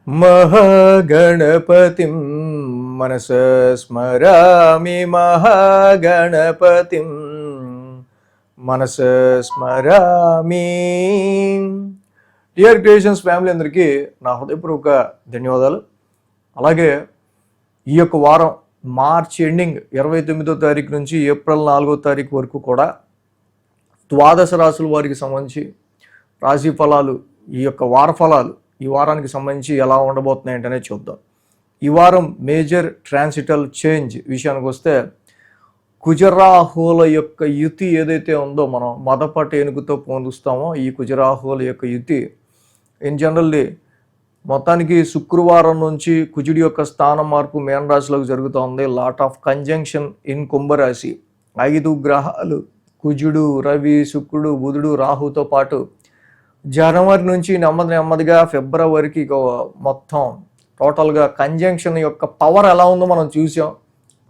మహాగణపతిం మనసా స్మరామి మహాగణపతిం మనసా స్మరామి. Dear creations family అందరికీ నా హృదయపూర్వక ధన్యవాదాలు. అలాగే ఈ యొక్క వారం మార్చ్ ఎండింగ్ 29వ తారీఖు నుంచి ఏప్రిల్ 4వ తారీఖు వరకు కూడా ద్వాదశ రాశుల వారికి సంబంధించి రాశి ఫలాలు, ఈ యొక్క వార ఫలాలు ఈ వారానికి సంబంధించి ఎలా ఉండబోతున్నాయి అంటేనే చూద్దాం. ఈ వారం మేజర్ ట్రాన్సిటల్ చేంజ్ విషయానికి వస్తే కుజరాహుల యొక్క యుతి ఏదైతే ఉందో మనం మదపట ఏనుగుతో పొందుస్తామో ఈ కుజరాహుల యొక్క యుతి ఇన్ జనరల్లీ మొత్తానికి శుక్రవారం నుంచి కుజుడి యొక్క స్థానం మార్పు మీన రాశిలోకి జరుగుతోంది. లాట్ ఆఫ్ కంజంక్షన్ ఇన్ కుంభరాశి. 5 గ్రహాలు కుజుడు, రవి, శుక్రుడు, బుధుడు, రాహుతో పాటు జనవరి నుంచి నెమ్మదిగా ఫిబ్రవరికి మొత్తం టోటల్గా కంజంక్షన్ యొక్క పవర్ ఎలా ఉందో మనం చూసాం.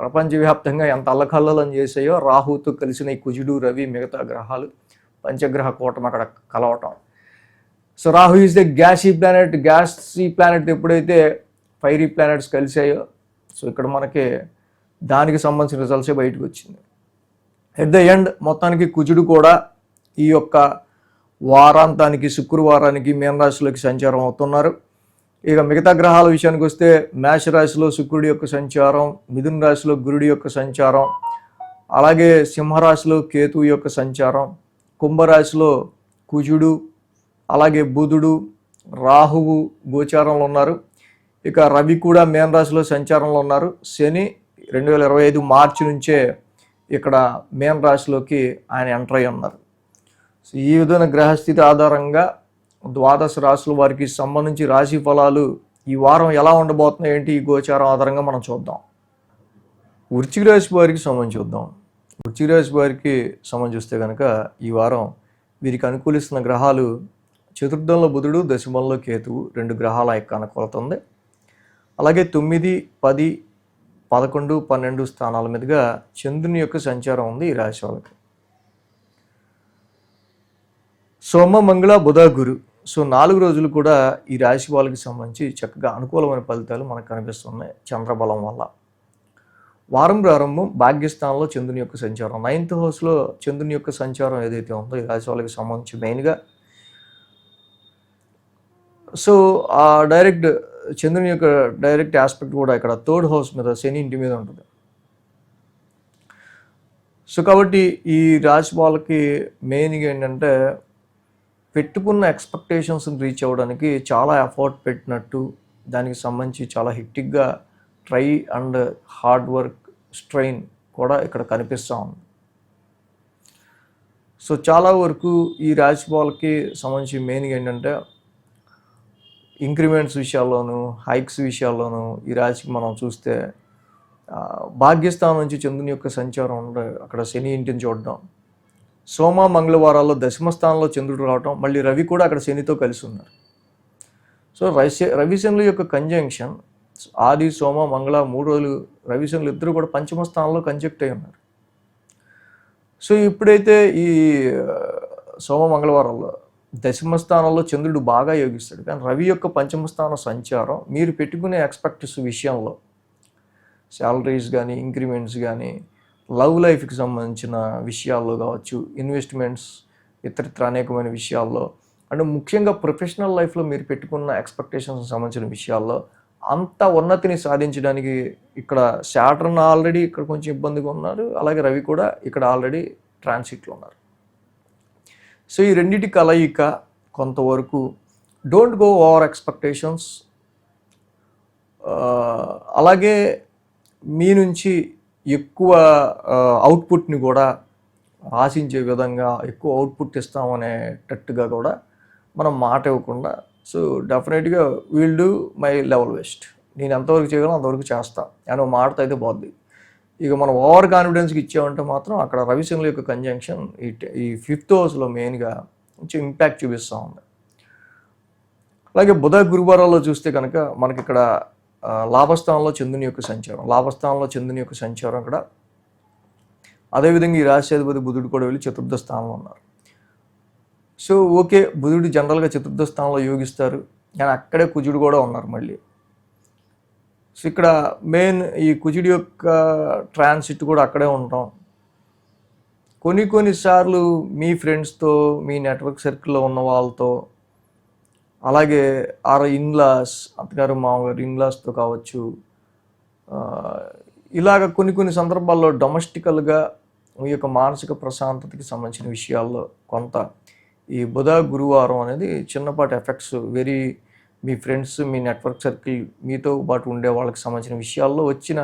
ప్రపంచవ్యాప్తంగా ఎంత అల్లకల్లోలం చేసాయో రాహుతో కలిసిన ఈ కుజుడు, రవి, మిగతా గ్రహాలు పంచగ్రహ కూటమి అక్కడ కలవటం. So Rahu is the గ్యాసీ planet ఎప్పుడైతే ఫైరీ ప్లానెట్స్ కలిసాయో సో ఇక్కడ మనకి దానికి సంబంధించిన రిజల్ట్సే బయటకు వచ్చింది. ఎట్ ద ఎండ్ మొత్తానికి కుజుడు కూడా ఈ యొక్క వారాంతానికి శుక్రవారానికి మీనరాశిలోకి సంచారం అవుతున్నారు. ఇక మిగతా గ్రహాల విషయానికి వస్తే మేషరాశిలో శుక్రుడి యొక్క సంచారం, మిథున రాశిలో గురుడి యొక్క సంచారం, అలాగే సింహరాశిలో కేతువు యొక్క సంచారం, కుంభరాశిలో కుజుడు, అలాగే బుధుడు, రాహువు గోచారంలో ఉన్నారు. ఇక రవి కూడా మీనరాశిలో సంచారంలో ఉన్నారు. శని 2025 మార్చి నుంచే ఇక్కడ మీనరాశిలోకి ఆయన ఎంటర్ అయి ఉన్నారు. సో ఈ విధమైన గ్రహస్థితి ఆధారంగా ద్వాదశ రాశుల వారికి సంబంధించి రాశి ఫలాలు ఈ వారం ఎలా ఉండబోతున్నాయి ఏంటి ఈ గోచారం ఆధారంగా మనం చూద్దాం. వృశ్చిక రాశి వారికి సంబంధించి చూద్దాం. వృశ్చిక రాశి వారికి సంబంధించి వస్తే కనుక ఈ వారం వీరికి అనుకూలిస్తున్న గ్రహాలు చతుర్థంలో బుధుడు, దశమంలో కేతువు 2 గ్రహాల యొక్క అనుకూలత ఉంది. అలాగే 9, 10, 11, 12 స్థానాల మీదుగా చంద్రుని యొక్క సంచారం ఉంది ఈ రాశి వాళ్ళకి. సోమ, మంగళ, బుధ, గురు. సో 4 రోజులు కూడా ఈ రాశి వాళ్ళకి సంబంధించి చక్కగా అనుకూలమైన ఫలితాలు మనకు కనిపిస్తున్నాయి చంద్రబలం వల్ల. వారం ప్రారంభం భాగ్యస్థానంలో చంద్రుని యొక్క సంచారం, 9th హౌస్లో చంద్రుని యొక్క సంచారం ఏదైతే ఉందో ఈ రాశి వాళ్ళకి సంబంధించి మెయిన్గా సో ఆ చంద్రుని యొక్క డైరెక్ట్ ఆస్పెక్ట్ కూడా ఇక్కడ 3rd హౌస్ మీద శని ఇంటి మీద ఉంటుంది. సో కాబట్టి ఈ రాశి వాళ్ళకి మెయిన్గా ఏంటంటే పెట్టుకున్న ఎక్స్పెక్టేషన్స్ని రీచ్ అవ్వడానికి చాలా ఎఫర్ట్ పెట్టినట్టు దానికి సంబంధించి చాలా హెక్టిక్గా try and hard work strain కూడా ఇక్కడ కనిపిస్తూ ఉంది. సో చాలా వరకు ఈ రాశి వాళ్ళకి సంబంధించి మెయిన్గా ఏంటంటే ఇంక్రిమెంట్స్ విషయాల్లోనూ హైక్స్ విషయాల్లోనూ ఈ రాశికి మనం చూస్తే భాగ్యస్థానం నుంచి చంద్రుని యొక్క సంచారం ఉండే అక్కడ శని ఇంటిని చూడడం, సోమ మంగళవారాల్లో దశమ స్థానంలో చంద్రుడు రావటం, మళ్ళీ రవి కూడా అక్కడ శనితో కలిసి ఉన్నారు. సో రవి శనుల యొక్క కంజంక్షన్ ఆది, సోమ, మంగళ 3 రోజులు రవి శనులు ఇద్దరు కూడా పంచమ స్థానంలో కంజెక్ట్ అయి ఉన్నారు. సో ఇప్పుడైతే ఈ సోమ మంగళవారాల్లో దశమ స్థానంలో చంద్రుడు బాగా యోగిస్తాడు, కానీ రవి యొక్క పంచమ స్థాన సంచారం మీరు పెట్టుకునే ఎక్స్పెక్ట్స్ విషయంలో శాలరీస్ కానీ ఇంక్రిమెంట్స్ కానీ లవ్ లైఫ్కి సంబంధించిన విషయాల్లో కావచ్చు, ఇన్వెస్ట్మెంట్స్, ఇతరితర అనేకమైన విషయాల్లో అండ్ ముఖ్యంగా ప్రొఫెషనల్ లైఫ్లో మీరు పెట్టుకున్న ఎక్స్పెక్టేషన్స్ సంబంధించిన విషయాల్లో అంత ఉన్నతిని సాధించడానికి ఇక్కడ శాటర్న్ ఆల్రెడీ ఇక్కడ కొంచెం ఇబ్బందిగా ఉన్నారు, అలాగే రవి కూడా ఇక్కడ ఆల్రెడీ ట్రాన్సిట్లో ఉన్నారు. సో ఈ రెండింటి కలయిక కొంతవరకు డోంట్ గో ఓవర్ ఎక్స్పెక్టేషన్స్, అలాగే మీ నుంచి ఎక్కువ అవుట్పుట్ని కూడా ఆశించే విధంగా ఎక్కువ అవుట్పుట్ ఇస్తామనేటట్టుగా కూడా మనం మాట ఇవ్వకుండా సో డెఫినెట్గా will do my level best, నేను ఎంతవరకు చేయగలను అంతవరకు చేస్తాను అని మాటతో అయితే పోద్ది. ఇక మనం ఓవర్ కాన్ఫిడెన్స్కి ఇచ్చామంటే మాత్రం అక్కడ రవిశనుల యొక్క కంజంక్షన్ ఈ 5th హౌస్లో మెయిన్గా కొంచెం ఇంపాక్ట్ చూపిస్తూ ఉంది. అలాగే బుధ, గురువారాల్లో చూస్తే కనుక మనకి ఇక్కడ లాభస్థానంలో చంద్రుని యొక్క సంచారం ఇక్కడ. అదేవిధంగా ఈ రాశ్యాధిపతి బుధుడు కూడా వెళ్ళి 4th స్థానంలో ఉన్నారు. సో ఓకే, బుధుడు జనరల్గా 4th స్థానంలో యోగిస్తారు, కానీ అక్కడే కుజుడు కూడా ఉన్నారు మళ్ళీ. సో ఇక్కడ మెయిన్ ఈ కుజుడి యొక్క ట్రాన్సిట్ కూడా అక్కడే ఉంటాం. కొన్నిసార్లు మీ ఫ్రెండ్స్తో, మీ నెట్వర్క్ సర్కిల్లో ఉన్న వాళ్ళతో, అలాగే ఇన్లాస్, అత్తగారు మామగారు ఇన్లాస్తో కావచ్చు, ఇలాగ కొన్ని సందర్భాల్లో డొమెస్టికల్గా మీ యొక్క మానసిక ప్రశాంతతకి సంబంధించిన విషయాల్లో కొంత ఈ బుధ గురువారం అనేది చిన్నపాటి ఎఫెక్ట్స్ మీ ఫ్రెండ్స్, మీ నెట్వర్క్ సర్కిల్, మీతో పాటు ఉండే వాళ్ళకి సంబంధించిన విషయాల్లో వచ్చిన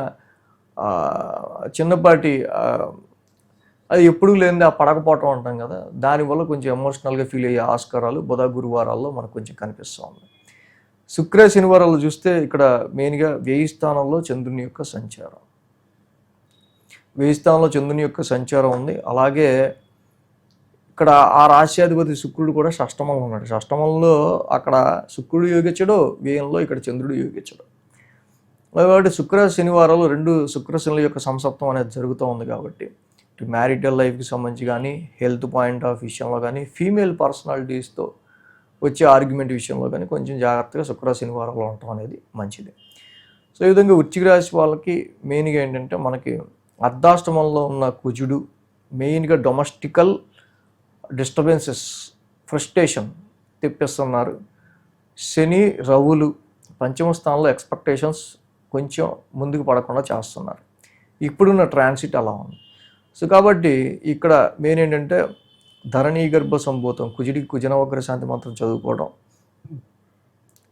చిన్నపాటి అది ఎప్పుడూ లేనిది పడకపోవటం అంటాం కదా, దానివల్ల కొంచెం ఎమోషనల్గా ఫీల్ అయ్యే ఆస్కారాలు బుధ గురువారాల్లో మనకు కొంచెం కనిపిస్తూ ఉంది. శుక్ర శనివారాలు చూస్తే ఇక్కడ మెయిన్గా వ్యయ స్థానంలో చంద్రుని యొక్క సంచారం, వ్యయ స్థానంలో చంద్రుని యొక్క సంచారం ఉంది. అలాగే ఇక్కడ ఆ రాశ్యాధిపతి శుక్రుడు కూడా షష్టమంలో ఉన్నాడు. షష్టమంలో అక్కడ శుక్రుడు యోగించడు, వ్యయంలో ఇక్కడ చంద్రుడు యోగించడు. కాబట్టి శుక్ర శనివారాలు రెండు శుక్ర శనుల యొక్క సంసప్తం అనేది జరుగుతూ ఉంది. కాబట్టి ఇటు మ్యారిటల్ లైఫ్కి సంబంధించి కానీ, హెల్త్ పాయింట్ ఆఫ్ విషయంలో కానీ, ఫీమేల్ పర్సనాలిటీస్తో వచ్చే ఆర్గ్యుమెంట్ విషయంలో కానీ కొంచెం జాగ్రత్తగా శుక్ర శనివారాలు ఉండటం అనేది మంచిది. సో ఈ విధంగా వృశ్చిక రాశి వాళ్ళకి మెయిన్గా ఏంటంటే మనకి అర్ధాష్టమంలో ఉన్న కుజుడు మెయిన్గా డొమెస్టికల్ డిస్టర్బెన్సెస్, ఫ్రస్ట్రేషన్ తెప్పిస్తున్నారు. శని రవులు పంచమ స్థానంలో ఎక్స్పెక్టేషన్స్ కొంచెం ముందుకు పడకుండా చేస్తున్నారు. ఇప్పుడున్న ట్రాన్సిట్ అలా ఉంది. సో కాబట్టి ఇక్కడ మెయిన్ ఏంటంటే ధరణీ గర్భ సంభూతం, కుజుడికి కుజనవగ్ర శాంతి మంత్రం చదువుకోవడం,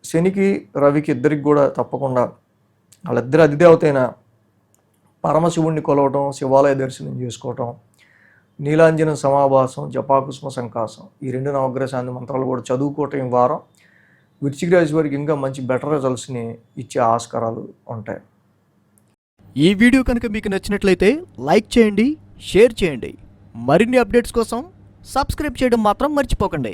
శనికి రవికి ఇద్దరికి కూడా తప్పకుండా వాళ్ళిద్దరు అధిదేవత అయిన పరమశివుణ్ణి కొలవటం, శివాలయ దర్శనం చేసుకోవటం, నీలాంజన సమాభాసం, జపాకుస్మ సంకాసం, ఈ రెండు నవగ్రహ శాంతి మంత్రాలు కూడా చదువుకోవటం ఈ వారం వృశ్చిక రాశి వారికి ఇంకా మంచి బెటర్ రిజల్ట్స్ని ఇచ్చే ఆస్కారాలు ఉంటాయి. ఈ వీడియో కనుక మీకు నచ్చినట్లయితే లైక్ చేయండి, షేర్ చేయండి. మరిన్ని అప్డేట్స్ కోసం సబ్స్క్రైబ్ చేయడం మాత్రం మర్చిపోకండి.